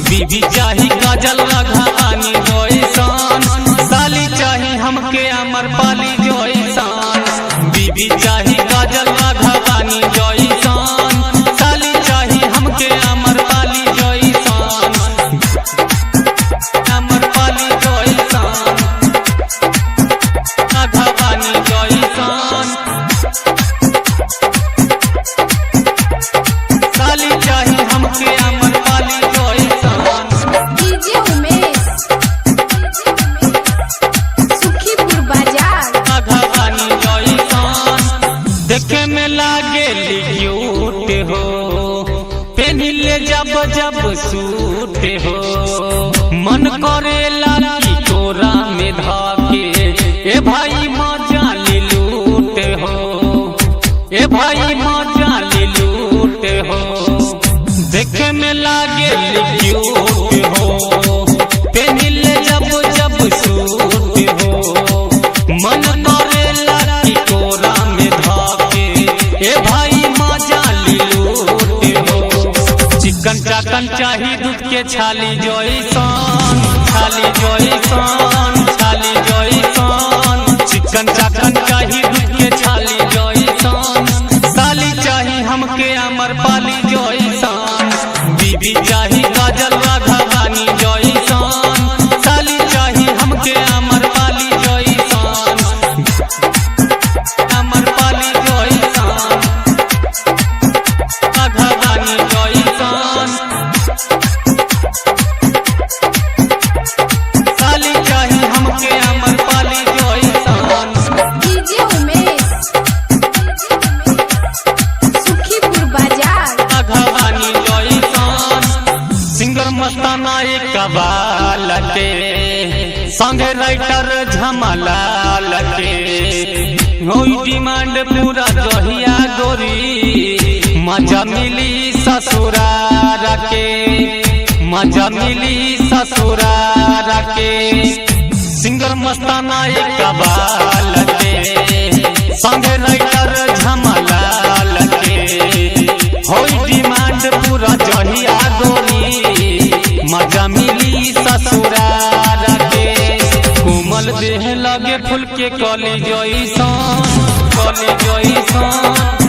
बीबी चाही काजल राघवानी जोईसान, साली चाही हमके अमर पाली जोईसान। बीबी चाही काजल राघवानी जोईसान, साली चाही हमके अमर पाली जोईसान। अमर पाली जोईसान, राघवानी जोईसान, साली चाही हमके अमर पाली जोईसान। डीजे उमेश सुखीपुर बाजार। राघवानी जोईसान, देखे में लागे क्यूट हो, पहनिले जब जब सूट हो। मन करेला की तोरा में धाके, ए भाई मजा ले लूट हो, ए भाई मजा ले लूट हो। देखे में लागे क्यूट हो, पहनिले जब जब सूट हो। मन करेला की तोरा में धाके, ए भाई मजा ले लूट हो। चिकन चाकन चाही दूध के छाली जोईसान, छाली जोईसान, छाली जोईसान। चिकन चाकन चाही दूध के छाली जोईसान, साली चाही हमके अमर पाली जोईसान। बीबी चाही काजल राघवानी जोईसान, साली चाही हमके अमर पाली जोईसान। अमर पाली जोईसान, राघवानी जोईसान, साली चाही हमके अमर पाली जोईसान। डीजे उमेश सुखीपुर बाजार। राघवानी जोईसान, सिंगर मस्ताना एक कबाल के, संगे राइटर झमलाल के। होई डिमांड पूरा दहिया गोरी, मजा मिली ससुरार के, मजा मिली ससुरार के। सिंगर मस्ताना एक कबाल के, संगे राइटर झमलाल के। होई डिमांड पूरा दहिया गोरी, मजा मिली ससुरार के। कोमल देह लगे फूल के कली जोईसान, कली जोईसान।